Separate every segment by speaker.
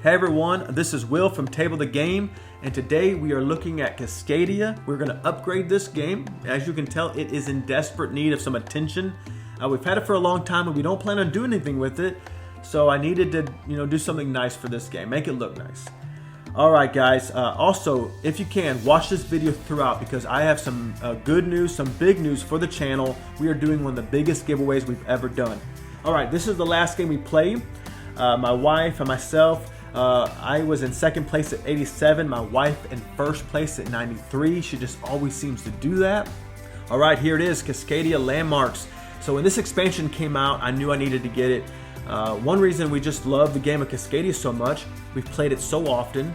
Speaker 1: Hey everyone, this is Will from Table the Game, and today we are looking at Cascadia. We're going to upgrade this game. As you can tell, it is in desperate need of some attention. We've had it for a long time and we don't plan on doing anything with it, so I needed to do something nice for this game, make it look nice. Alright guys, also if you can, watch this video throughout because I have some good news, some big news for the channel. We are doing one of the biggest giveaways we've ever done. Alright, this is the last game we played. My wife and myself, I was in second place at 87, my wife in first place at 93. She just always seems to do that. Alright, here it is, Cascadia Landmarks. So when this expansion came out, I knew I needed to get it. One reason we just love the game of Cascadia so much, we've played it so often,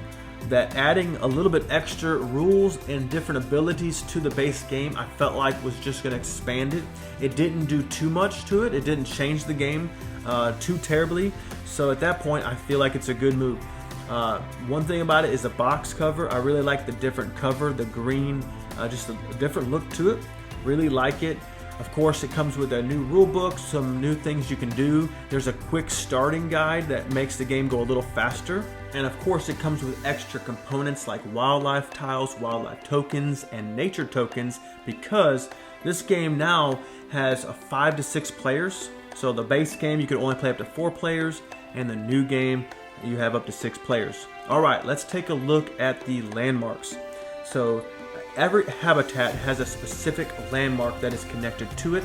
Speaker 1: that adding a little bit extra rules and different abilities to the base game I felt like was just going to expand it. It didn't do too much to it. It didn't change the game too terribly. So at that point I feel like it's a good move. One thing about it is the box cover. I really like the different cover, the green, just a different look to it. Really like it. Of course, it comes with a new rule book, some new things you can do. There's a quick starting guide that makes the game go a little faster. And of course, it comes with extra components like wildlife tiles, wildlife tokens, and nature tokens, because this game now has 5 to 6 players. So the base game, you can only play up to 4 players, and the new game, you have up to 6 players. All right, let's take a look at the landmarks. So every habitat has a specific landmark that is connected to it.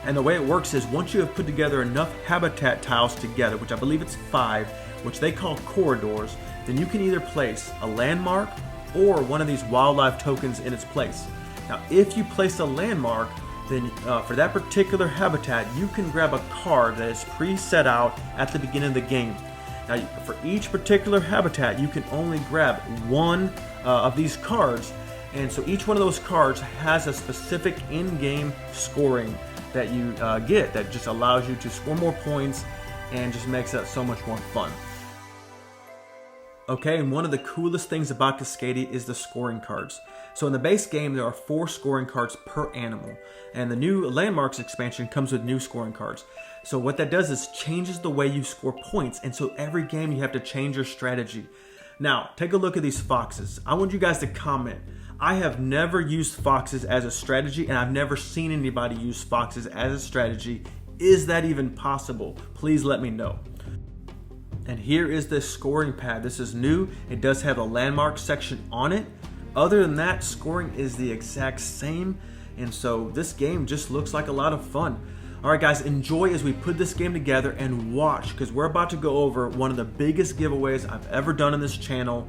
Speaker 1: And the way it works is once you have put together enough habitat tiles together, which I believe it's 5, which they call corridors, then you can either place a landmark or one of these wildlife tokens in its place. Now, if you place a landmark, then for that particular habitat, you can grab a card that is pre-set out at the beginning of the game. Now, for each particular habitat, you can only grab one of these cards. And so each one of those cards has a specific in-game scoring that you get that just allows you to score more points and just makes that so much more fun. Okay, and one of the coolest things about Cascadia is the scoring cards. So in the base game, there are 4 scoring cards per animal. And the new Landmarks expansion comes with new scoring cards. So what that does is changes the way you score points. And so every game you have to change your strategy. Now, take a look at these foxes. I want you guys to comment. I have never used foxes as a strategy, and I've never seen anybody use foxes as a strategy. Is that even possible? Please let me know. And here is the scoring pad. This is new. It does have a landmark section on it. Other than that, scoring is the exact same. And so this game just looks like a lot of fun. All right, guys, enjoy as we put this game together and watch, because we're about to go over one of the biggest giveaways I've ever done on this channel.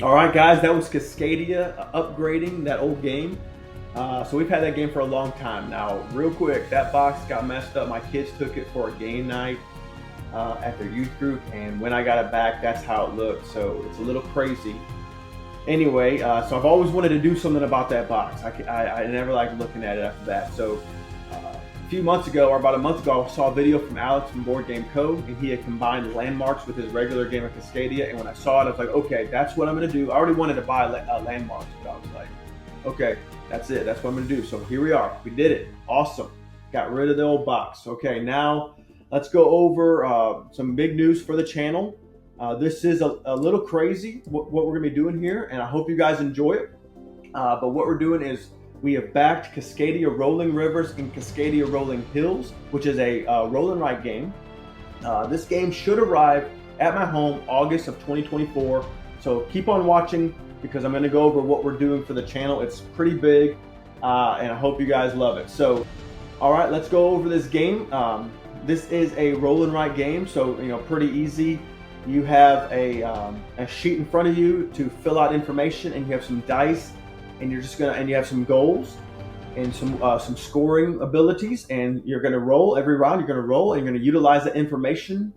Speaker 1: All right, guys, that was Cascadia upgrading that old game. So we've had that game for a long time. Now, real quick, that box got messed up. My kids took it for a game night at their youth group, and when I got it back, that's how it looked. So it's a little crazy. Anyway, so I've always wanted to do something about that box. I never liked looking at it after that. So a few months ago, or about a month ago, I saw a video from Alex from Board Game Co. and he had combined landmarks with his regular game of Cascadia. And when I saw it, I was like, okay, that's what I'm going to do. I already wanted to buy landmarks, but I was like, okay, that's it. That's what I'm going to do. So here we are. We did it. Awesome. Got rid of the old box. Okay, now let's go over some big news for the channel. This is a little crazy what we're going to be doing here, and I hope you guys enjoy it. But what we're doing is we have backed Cascadia Rolling Rivers and Cascadia Rolling Hills, which is a roll and ride game. This game should arrive at my home August of 2024. So keep on watching because I'm going to go over what we're doing for the channel. It's pretty big, and I hope you guys love it. So, all right, let's go over this game. This is a roll and write game, so pretty easy. You have a sheet in front of you to fill out information, and you have some dice, and you have some goals and some scoring abilities, and you're gonna roll every round. You're gonna roll, and you're gonna utilize that information,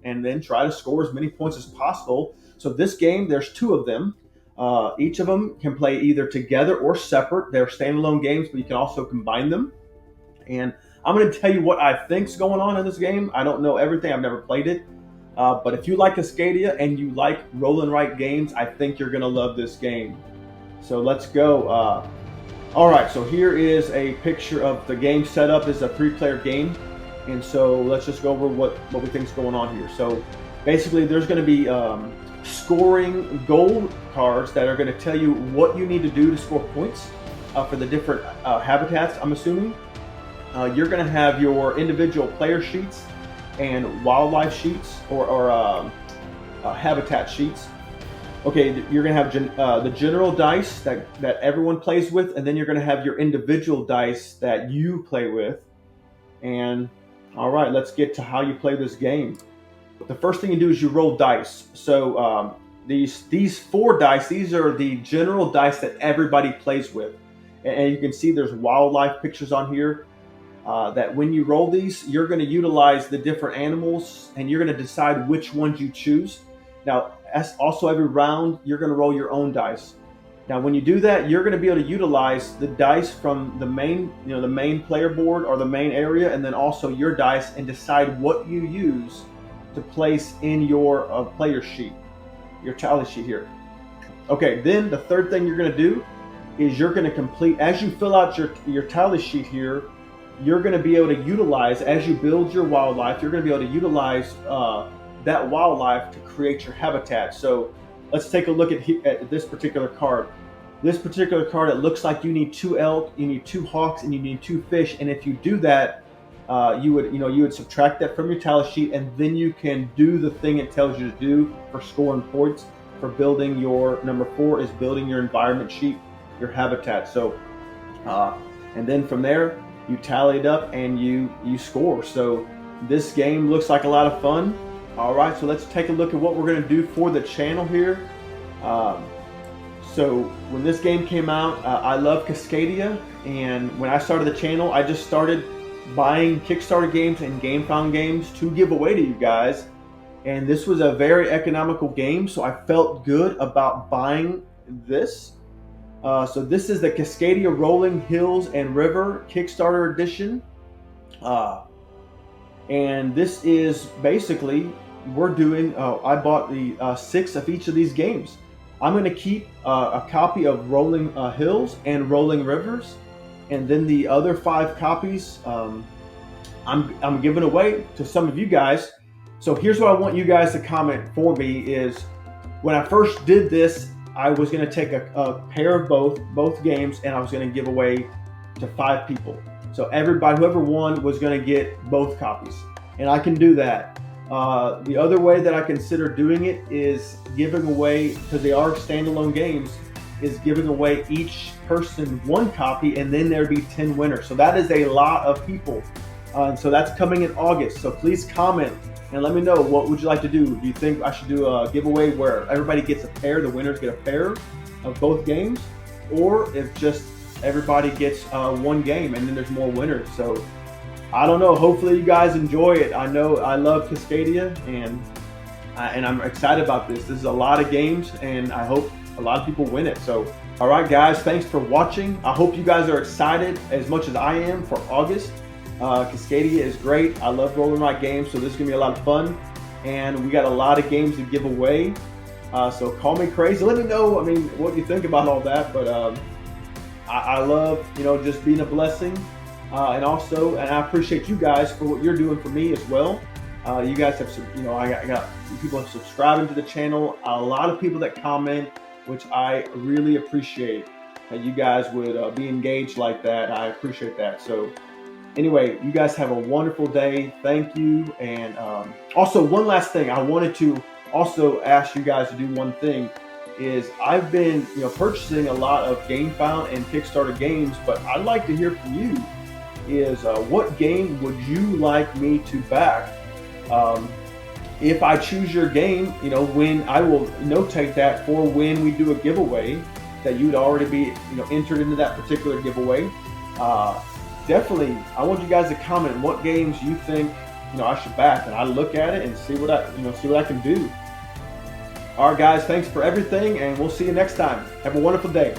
Speaker 1: and then try to score as many points as possible. So this game, there's 2 of them. Each of them can play either together or separate. They're standalone games, but you can also combine them. And I'm going to tell you what I think's going on in this game. I don't know everything. I've never played it. But if you like Cascadia and you like roll and write games, I think you're going to love this game. So let's go. All right, so here is a picture of the game setup. It's a 3-player game. And so let's just go over what we think is going on here. So basically there's going to be scoring goal cards that are going to tell you what you need to do to score points for the different habitats, I'm assuming. You're going to have your individual player sheets and wildlife sheets or habitat sheets. Okay, you're going to have the general dice that everyone plays with, and then you're going to have your individual dice that you play with. And all right, let's get to how you play this game. The first thing you do is you roll dice. So these 4 dice, these are the general dice that everybody plays with. And you can see there's wildlife pictures on here. That when you roll these, you're going to utilize the different animals, and you're going to decide which ones you choose. Now, also every round, you're going to roll your own dice. Now, when you do that, you're going to be able to utilize the dice from the main player board or the main area, and then also your dice, and decide what you use to place in your player sheet, your tally sheet here. Okay, then the third thing you're going to do is you're going to complete, as you fill out your tally sheet here, you're going to be able to utilize, as you build your wildlife, you're going to be able to utilize that wildlife to create your habitat. So let's take a look at this particular card. This particular card, it looks like you need 2 elk, you need 2 hawks, and you need 2 fish. And if you do that, you would subtract that from your tally sheet, and then you can do the thing it tells you to do for scoring points. For building your number 4 is building your environment sheet, your habitat. So, and then from there, you tally it up and you score. So this game looks like a lot of fun. All right, so let's take a look at what we're going to do for the channel here. So when this game came out, I love Cascadia, and when I started the channel, I just started buying Kickstarter games and GameFound games to give away to you guys. And this was a very economical game, so I felt good about buying this. So this is the Cascadia Rolling Hills and River Kickstarter edition. And this is basically, we're doing, I bought the 6 of each of these games. I'm going to keep a copy of Rolling Hills and Rolling Rivers. And then the other 5 copies I'm giving away to some of you guys. So here's what I want you guys to comment for me is, when I first did this, I was going to take a pair of both games, and I was going to give away to 5 people. So everybody, whoever won, was going to get both copies, and I can do that. The other way that I consider doing it is giving away, because they are standalone games, is giving away each person 1 copy, and then there'd be 10 winners. So that is a lot of people. And so that's coming in August. So please comment and let me know, what would you like to do? Do you think I should do a giveaway where everybody gets a pair, the winners get a pair of both games? Or if just everybody gets 1 game and then there's more winners? So I don't know. Hopefully you guys enjoy it. I know I love Cascadia, and I'm excited about this. This is a lot of games, and I hope a lot of people win it. So, all right, guys, thanks for watching. I hope you guys are excited as much as I am for August. Cascadia is great. I love rolling right games, so this is gonna be a lot of fun, and we got a lot of games to give away. So call me crazy. Let me know, what you think about all that. But I love, just being a blessing, and I appreciate you guys for what you're doing for me as well. You guys have, I got people subscribing to the channel. A lot of people that comment, which I really appreciate. That you guys would be engaged like that. I appreciate that. So. Anyway, you guys have a wonderful day. Thank you. And also, one last thing, I wanted to also ask you guys to do one thing. Is I've been purchasing a lot of GameFound and Kickstarter games, but I'd like to hear from you. Is what game would you like me to back? If I choose your game, when I will notate that for when we do a giveaway, that you'd already be entered into that particular giveaway. Definitely, I want you guys to comment what games you think I should back, and I look at it and see what I can do. All right, guys, thanks for everything, and we'll see you next time. Have a wonderful day.